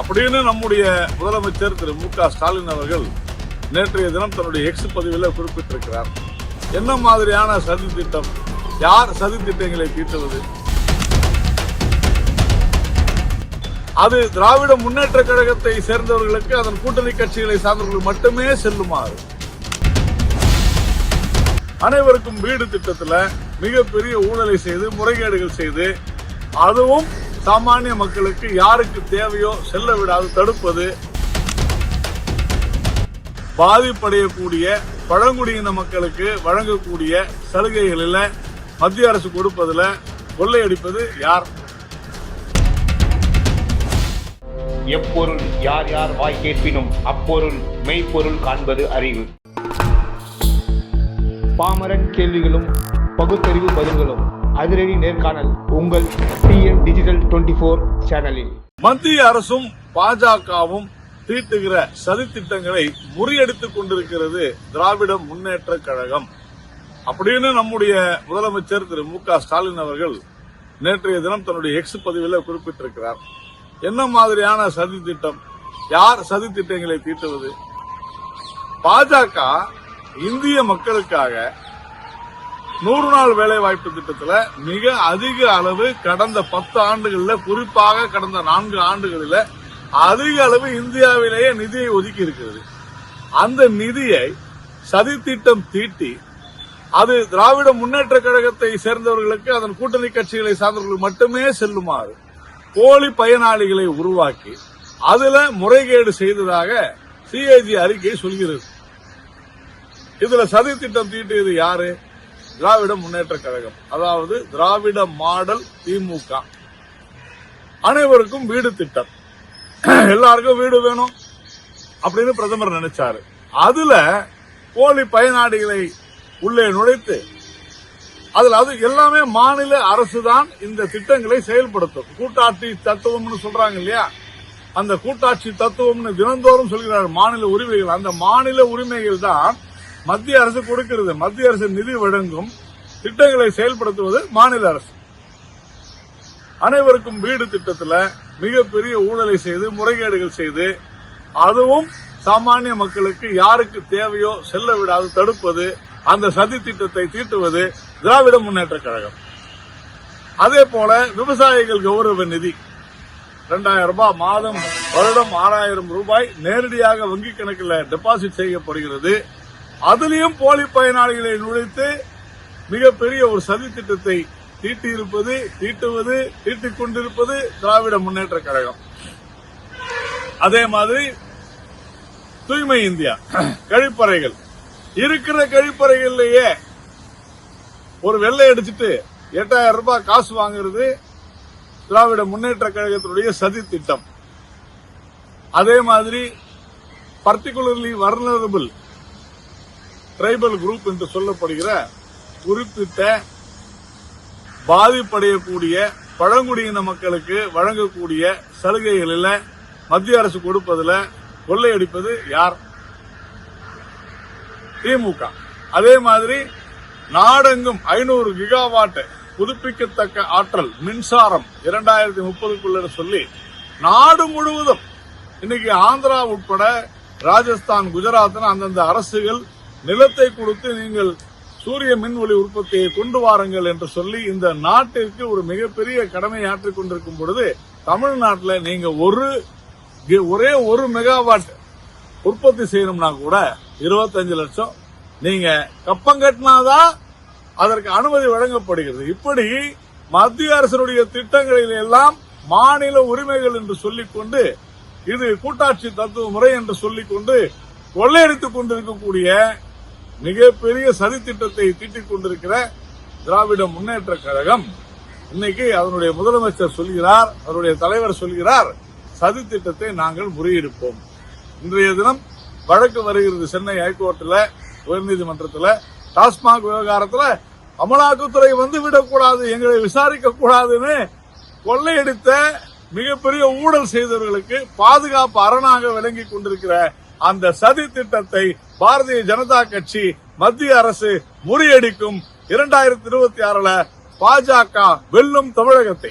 அப்படின்னு நம்முடைய முதலமைச்சர் திரு மு.க. ஸ்டாலின் அவர்கள் நேற்றைய தினம் தன்னுடைய எக்ஸ் பதிவில் குறிப்பிட்டிருக்கிறார். என்ன மாதிரியான சதி திட்டம்? யார் சதி திட்டங்களை தீட்டுவது? அது திராவிட முன்னேற்ற கழகத்தை சேர்ந்தவர்களுக்கு, அதன் கூட்டணி கட்சிகளை சார்ந்தவர்கள் மட்டுமே செல்லுமாறு அனைவருக்கும் வீடு திட்டத்தில் மிகப்பெரிய ஊழலை செய்து, முறைகேடுகள் செய்து, அதுவும் சாமானிய மக்களுக்கு யாருக்கு தேவையோ செல்ல விடாது தடுப்பது, பாதிப்படையக்கூடிய பழங்குடியின மக்களுக்கு வழங்கக்கூடிய சலுகைகளில் மத்திய அரசு கொடுப்பதில் கொள்ளையடிப்பது யார்? எப்பொருள் யார் யார் வாய் கேட்பினும் அப்பொருள் மெய்ப்பொருள் காண்பது அறிவு. பாமரன் கேள்விகளும் பகுத்தறிவு பதில்களும் அதிரடி நேர்காணல் உங்கள் TN Digital 24 சேனலில். மத்திய அரசும் பாஜகவும் தீட்டுகிற சதி திட்டங்களை முறியடித்துக் கொண்டிருக்கிறது திராவிட முன்னேற்ற கழகம் அப்படின்னு நம்முடைய முதலமைச்சர் திரு மு.க. ஸ்டாலின் அவர்கள் நேற்றைய தினம் தன்னுடைய எக்ஸ் பதிவில் குறிப்பிட்டிருக்கிறார். என்ன மாதிரியான சதி திட்டம்? யார் சதி திட்டங்களை தீட்டுவது? பாஜக இந்திய மக்களுக்காக 100 நாள் வேலை வாய்ப்பு திட்டத்தில் மிக அதிக அளவு கடந்த 10 ஆண்டுகளில், குறிப்பாக கடந்த 4 ஆண்டுகளில் அதிக அளவு இந்தியாவிலேயே நிதியை ஒதுக்கி இருக்கிறது. அந்த நிதியை சதி திட்டம் தீட்டி, அது திராவிட முன்னேற்ற கழகத்தை சேர்ந்தவர்களுக்கு, அதன் கூட்டணி கட்சிகளை சார்ந்தவர்கள் மட்டுமே செல்லுமாறு போலி பயனாளிகளை உருவாக்கி அதுல முறைகேடு செய்ததாக CAG அறிக்கை சொல்கிறது. இதுல சதி திட்டம் தீட்டியது யாரு? திராவிட முன்னேற்ற கழகம், அதாவது திராவிட மாடல் திமுக. அனைவருக்கும் வீடு திட்டம், எல்லாருக்கும் வீடு வேணும் அப்படின்னு பிரதமர் நினைச்சாரு. அதுல போலி பயனாளிகளை உள்ளே நுழைத்து, அதுல அது எல்லாமே மாநில அரசுதான் இந்த திட்டங்களை செயல்படுத்தும். கூட்டாட்சி தத்துவம்னு சொல்றாங்க இல்லையா, அந்த கூட்டாட்சி தத்துவம்னு தினந்தோறும் சொல்கிறார். மாநில உரிமைகள், அந்த மாநில உரிமைகள் தான் மத்திய அரசு கொடுக்கிறது. மத்திய அரசு நிதி வழங்கும், திட்டங்களை செயல்படுத்துவது மாநில அரசு. அனைவருக்கும் வீடு திட்டத்தில் மிகப்பெரிய ஊழலை செய்து, முறைகேடுகள் செய்து, அதுவும் சாமானிய மக்களுக்கு யாருக்கு தேவையோ செல்ல விடாது தடுப்பது, அந்த சதி திட்டத்தை தீட்டுவது திராவிட முன்னேற்ற கழகம். அதே போல விவசாயிகள் கௌரவ நிதி 2000 ரூபாய் மாதம், வருடம் 6000 ரூபாய் நேரடியாக வங்கிக் கணக்கில் டெபாசிட் செய்யப்படுகிறது. அதிலையும் போலி பயனாளிகளை நுழைத்து மிகப்பெரிய ஒரு சதி திட்டத்தை தீட்டியிருப்பது, தீட்டுவது, தீட்டிக் கொண்டிருப்பது திராவிட முன்னேற்ற கழகம். அதே மாதிரி தூய்மை இந்தியா கழிப்பறைகள், இருக்கிற கழிப்பறைகளிலேயே ஒரு வெள்ளை அடிச்சுட்டு 8000 ரூபாய் காசு வாங்குறது திராவிட முன்னேற்ற கழகத்தினுடைய சதி திட்டம். அதே மாதிரி பர்டிகுலர்லி வர்னரபிள் டிரைபல் குரூப் என்று சொல்லப்படுகிற குறிப்பிட்ட பாதிப்படையக்கூடிய பழங்குடியின மக்களுக்கு வழங்கக்கூடிய சலுகைகளில் மத்திய அரசு கொடுப்பதில் கொள்ளையடிப்பது யார்? திமுக. அதே மாதிரி நாடெங்கும் 500 கிகாவாட் புதுப்பிக்கத்தக்க ஆற்றல் மின்சாரம் 2030க்குள்ள சொல்லி நாடு முழுவதும் இன்னைக்கு ஆந்திரா உட்பட ராஜஸ்தான், குஜராத் அந்தந்த அரசுகள் நிலத்தை கொடுத்து நீங்கள் சூரிய மின் ஒளி உற்பத்தியை கொண்டு வாருங்கள் என்று சொல்லி இந்த நாட்டிற்கு ஒரு மிகப்பெரிய கடமையை ஆற்றிக் கொண்டிருக்கும் பொழுது, தமிழ்நாட்டில் நீங்க ஒரே ஒரு மெகாவாட் உற்பத்தி செய்யணும்னா கூட 25 லட்சம் நீங்க கப்பம் கட்டினாதான் அதற்கு அனுமதி வழங்கப்படுகிறது. இப்படி மத்திய அரசுடைய திட்டங்களில் எல்லாம் மாநில உரிமைகள் என்று சொல்லிக்கொண்டு, இது கூட்டாட்சி தத்துவ முறை என்று சொல்லிக்கொண்டு கொள்ளையடித்துக் கொண்டிருக்கக்கூடிய மிகப்பெரிய சதி திட்டத்தை தீட்டிக் கொண்டிருக்கிற திராவிட முன்னேற்ற கழகம் இன்னைக்கு அதனுடைய முதலமைச்சர் சொல்கிறார், அவருடைய தலைவர் சொல்கிறார், சதி திட்டத்தை நாங்கள் முறியடிப்போம். இன்றைய தினம் வழக்கு வருகிறது சென்னை ஹைகோர்ட்டில், உயர்நீதிமன்றத்தில். டாஸ்மாக் விவகாரத்தில் அமலாக்கத்துறை வந்து விடக்கூடாது, எங்களை விசாரிக்க கூடாதுன்னு கொள்ளையடித்த மிகப்பெரிய ஊழல் செய்தவர்களுக்கு பாதுகாப்பு அரணாக விளங்கிக் கொண்டிருக்கிற அந்த சதி திட்டத்தை பாரதிய ஜனதா கட்சி, மத்திய அரசு முறியடிக்கும். 2026 பாஜக வெல்லும் தமிழகத்தை.